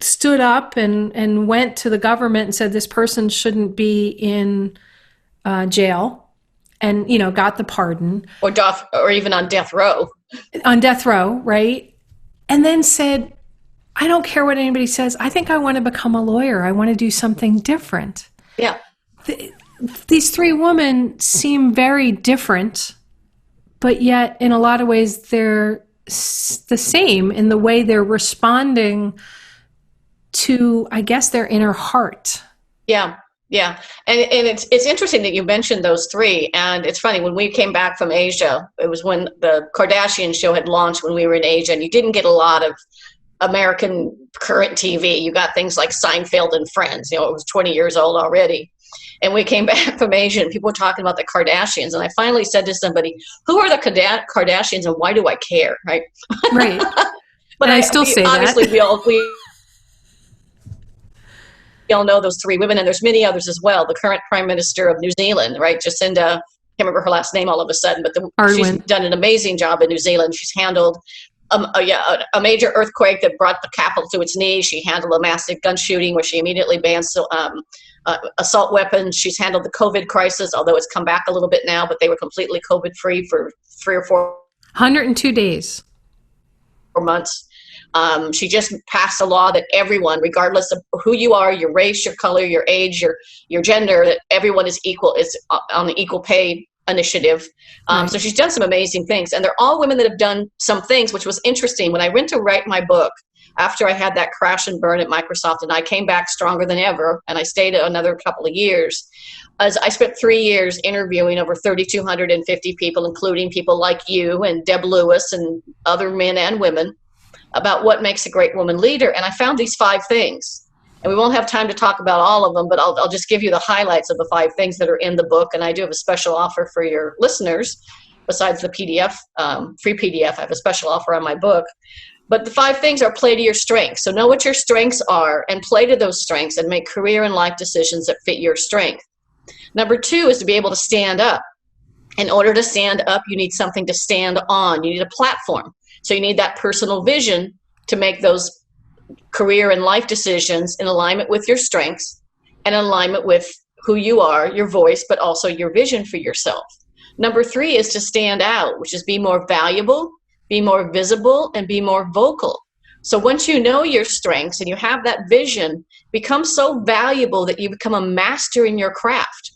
stood up and went to the government and said this person shouldn't be in jail, and got the pardon, or even on death row. On death row, right? And then said, I don't care what anybody says. I think I want to become a lawyer. I want to do something different. Yeah. These 3 women seem very different, but yet in a lot of ways they're the same in the way they're responding to, I guess, their inner heart. Yeah. Yeah. And it's interesting that you mentioned those 3. And it's funny, when we came back from Asia, it was when the Kardashian show had launched when we were in Asia, and you didn't get a lot of American current TV. You got things like Seinfeld and Friends, it was 20 years old already. And we came back from Asia and people were talking about the Kardashians. And I finally said to somebody, who are the Kardashians and why do I care? Right. Right. But I still say obviously, that. We all know those 3 women, and there's many others as well. The current Prime Minister of New Zealand, right? Jacinda, can't remember her last name all of a sudden, but she's done an amazing job in New Zealand. She's handled a major earthquake that brought the capital to its knees. She handled a massive gun shooting where she immediately banned assault weapons. She's handled the COVID crisis, although it's come back a little bit now, but they were completely COVID-free for 3 or 4 102 days. 4 months. She just passed a law that everyone, regardless of who you are, your race, your color, your age, your gender, that everyone is equal, is on the equal pay initiative. So she's done some amazing things. And they're all women that have done some things, which was interesting. When I went to write my book, after I had that crash and burn at Microsoft, and I came back stronger than ever, and I stayed another couple of years, as I spent 3 years interviewing over 3,250 people, including people like you and Deb Lewis and other men and women, about what makes a great woman leader. And I found these 5 things. And we won't have time to talk about all of them, but I'll just give you the highlights of the 5 things that are in the book. And I do have a special offer for your listeners. Besides the PDF, free PDF, I have a special offer on my book. But the 5 things are: play to your strengths. So know what your strengths are and play to those strengths and make career and life decisions that fit your strength. Number 2 is to be able to stand up. In order to stand up, you need something to stand on. You need a platform. So you need that personal vision to make those career and life decisions in alignment with your strengths and alignment with who you are, your voice, but also your vision for yourself. Number 3 is to stand out, which is be more valuable, be more visible, and be more vocal. So once you know your strengths and you have that vision, become so valuable that you become a master in your craft.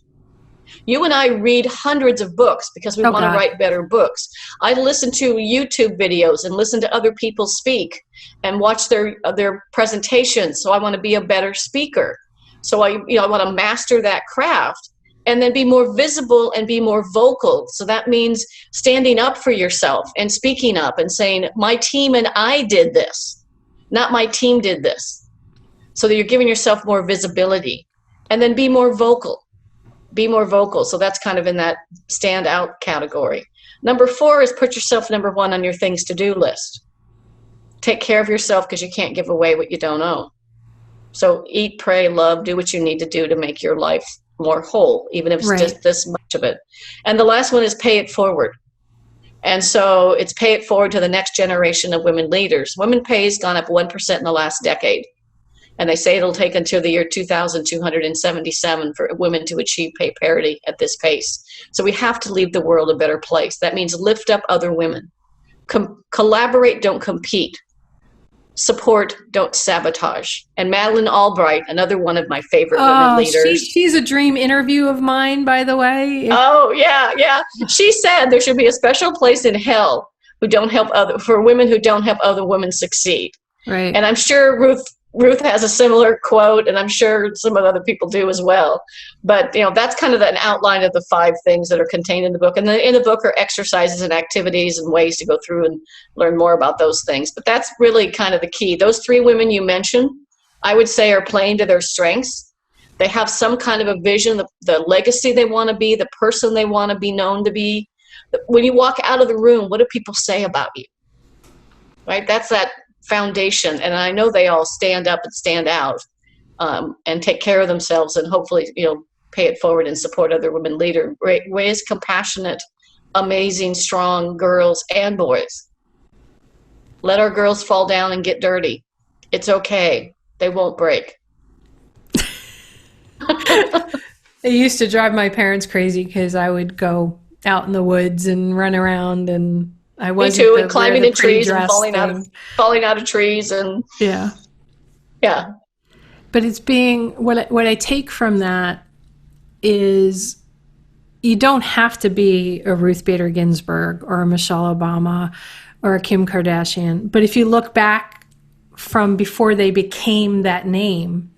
You and I read hundreds of books because we want to write better books. I listen to YouTube videos and listen to other people speak and watch their presentations. So I want to be a better speaker. So I want to master that craft and then be more visible and be more vocal. So that means standing up for yourself and speaking up and saying, my team and I did this, not my team did this. So that you're giving yourself more visibility. And then be more vocal. Be more vocal. So that's kind of in that stand out category. Number 4 is put yourself number 1 on your things to do list. Take care of yourself because you can't give away what you don't own. So eat, pray, love, do what you need to do to make your life more whole, even if it's just this much of it. And the last one is pay it forward. And so it's pay it forward to the next generation of women leaders. Women pay has gone up 1% in the last decade. And they say it'll take until the year 2277 for women to achieve pay parity at this pace. So we have to leave the world a better place. That means lift up other women. Collaborate, don't compete. Support, don't sabotage. And Madeleine Albright, another one of my favorite women leaders. She's a dream interview of mine, by the way. Oh, yeah. She said there should be a special place in hell for women who don't help other women succeed. Right. And I'm sure Ruth has a similar quote, and I'm sure some of the other people do as well. But, that's kind of an outline of the 5 things that are contained in the book. And in the book are exercises and activities and ways to go through and learn more about those things. But that's really kind of the key. Those 3 women you mentioned, I would say, are playing to their strengths. They have some kind of a vision, the legacy they want to be, the person they want to be known to be. When you walk out of the room, what do people say about you? Right? That's that foundation, and I know they all stand up and stand out and take care of themselves, and hopefully pay it forward and support other women leaders. Raise compassionate, amazing, strong girls and boys. Let our girls fall down and get dirty. It's okay. They won't break. It used to drive my parents crazy because I would go out in the woods and run around, and I wasn't. Me too, and climbing in trees and falling out of trees, and yeah. But it's being what I take from that is you don't have to be a Ruth Bader Ginsburg or a Michelle Obama or a Kim Kardashian. But if you look back from before they became that name,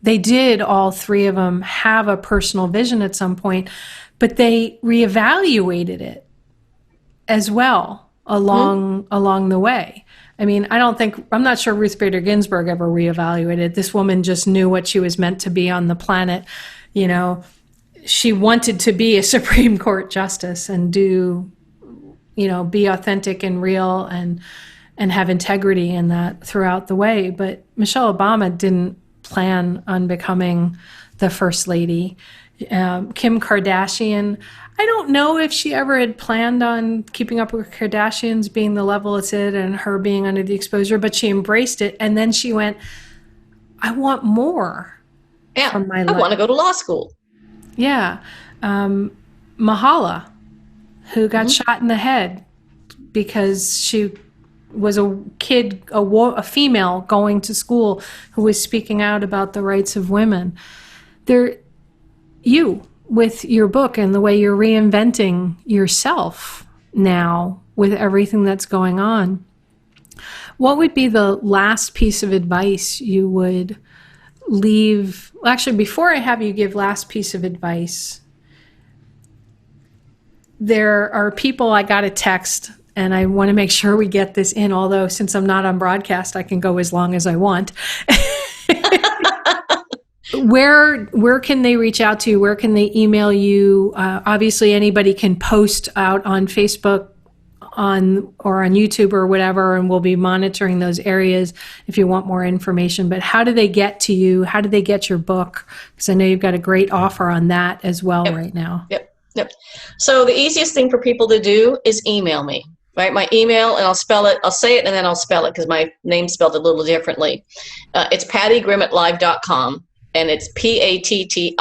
they did, all 3 of them, have a personal vision at some point, but they reevaluated it as well along the way. I mean, I'm not sure Ruth Bader Ginsburg ever reevaluated. This woman just knew what she was meant to be on the planet. She wanted to be a Supreme Court justice and be authentic and real and have integrity in that throughout the way. But Michelle Obama didn't plan on becoming the first lady. Kim Kardashian, I don't know if she ever had planned on Keeping Up with Kardashians being the level it's at and her being under the exposure, but she embraced it. And then she went, I want more from my life. I want to go to law school. Yeah. Mahala, who got shot in the head because she was a kid, a female going to school who was speaking out about the rights of women. You, with your book and the way you're reinventing yourself now with everything that's going on, what would be the last piece of advice you would leave? Actually, before I have you give last piece of advice, there are people I got a text, and I want to make sure we get this in, although since I'm not on broadcast, I can go as long as I want. Where can they reach out to you? Where can they email you? Obviously, anybody can post out on Facebook or on YouTube or whatever, and we'll be monitoring those areas if you want more information. But how do they get to you? How do they get your book? Because I know you've got a great offer on that as well right now. Yep. So the easiest thing for people to do is email me. Right, my email, and I'll spell it. I'll say it, and then I'll spell it because my name's spelled a little differently. It's pattiegrimm@live.com. And it's Pattiegrimm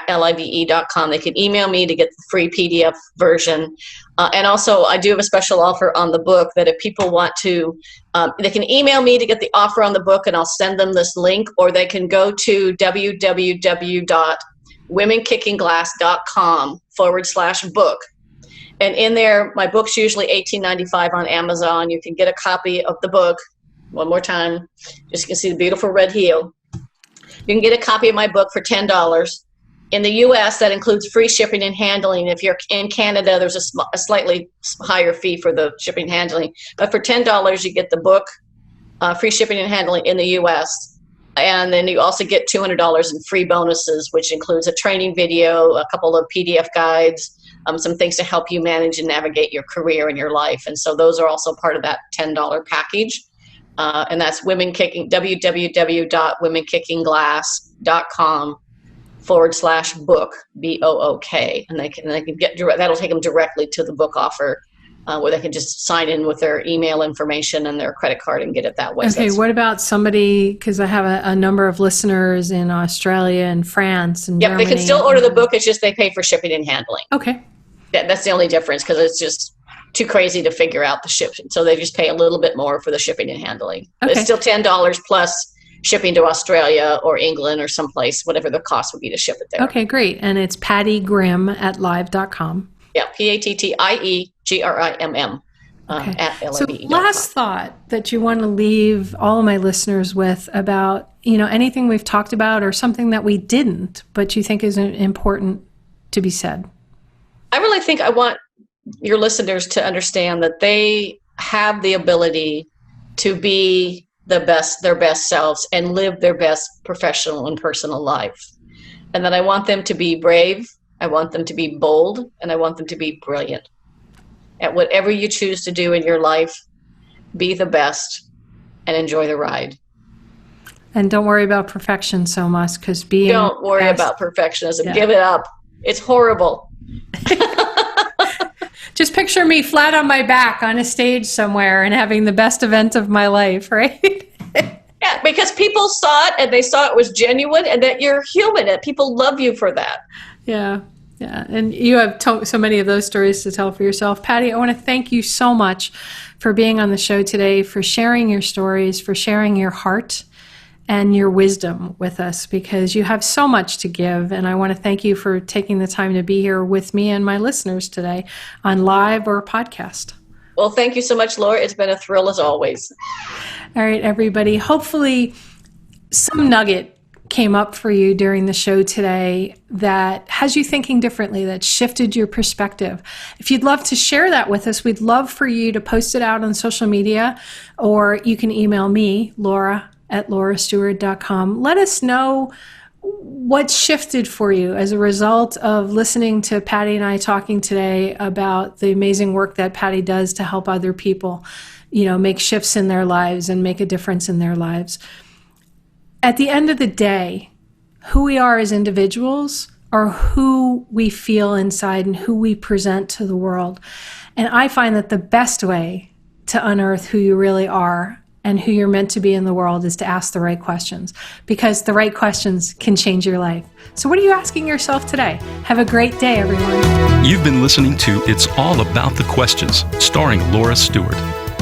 live.com. They can email me to get the free PDF version. And also, I do have a special offer on the book that if people want to, they can email me to get the offer on the book, and I'll send them this link, or they can go to www.womenkickingglass.com/book. And in there, my book's usually $18.95 on Amazon. You can get a copy of the book. One more time, just you can see the beautiful red heel. You can get a copy of my book for $10. In the U.S., that includes free shipping and handling. If you're in Canada, there's a slightly higher fee for the shipping and handling. But for $10, you get the book, free shipping and handling in the U.S. And then you also get $200 in free bonuses, which includes a training video, a couple of PDF guides, some things to help you manage and navigate your career and your life. And so those are also part of that $10 package. And that's www.womenkickingglass.com/book, BOOK. And they can get direct, that'll take them directly to the book offer, where they can just sign in with their email information and their credit card and get it that way. Okay, what about somebody, because I have a number of listeners in Australia and France and Germany. They can still order the book. It's just they pay for shipping and handling. Okay. That's the only difference, because it's just too crazy to figure out the shipping. So they just pay a little bit more for the shipping and handling. But it's still $10 plus shipping to Australia or England or someplace, whatever the cost would be to ship it there. Okay, great. And it's Pattie Grimm at live.com. Yeah, PATTIEGRIMM at LIVE.com. So last thought that you want to leave all of my listeners with about, anything we've talked about or something that we didn't, but you think is important to be said. I really think I want your listeners to understand that they have the ability to be their best selves and live their best professional and personal life. And that I want them to be brave, I want them to be bold, and I want them to be brilliant. At whatever you choose to do in your life, be the best and enjoy the ride. And don't worry about perfection so much, because Don't worry about perfectionism. Yeah. Give it up. It's horrible. Just picture me flat on my back on a stage somewhere and having the best event of my life, right? Yeah, because people saw it and they saw it was genuine and that you're human and people love you for that. Yeah. Yeah. And you have so many of those stories to tell for yourself. Pattie, I want to thank you so much for being on the show today, for sharing your stories, for sharing your heart and your wisdom with us, because you have so much to give. And I want to thank you for taking the time to be here with me and my listeners today on live or podcast. Well, thank you so much, Laura. It's been a thrill as always. All right, everybody. Hopefully some nugget came up for you during the show today that has you thinking differently, that shifted your perspective. If you'd love to share that with us, we'd love for you to post it out on social media, or you can email me, Laura@laurastewart.com. Let us know what shifted for you as a result of listening to Pattie and I talking today about the amazing work that Pattie does to help other people, make shifts in their lives and make a difference in their lives. At the end of the day, who we are as individuals are who we feel inside and who we present to the world. And I find that the best way to unearth who you really are and who you're meant to be in the world is to ask the right questions, because the right questions can change your life. So what are you asking yourself today? Have a great day, everyone. You've been listening to It's All About the Questions, starring Laura Stewart.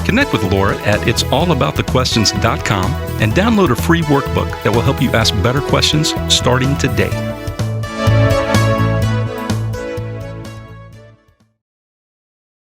Connect with Laura at it'sallaboutthequestions.com and download a free workbook that will help you ask better questions starting today.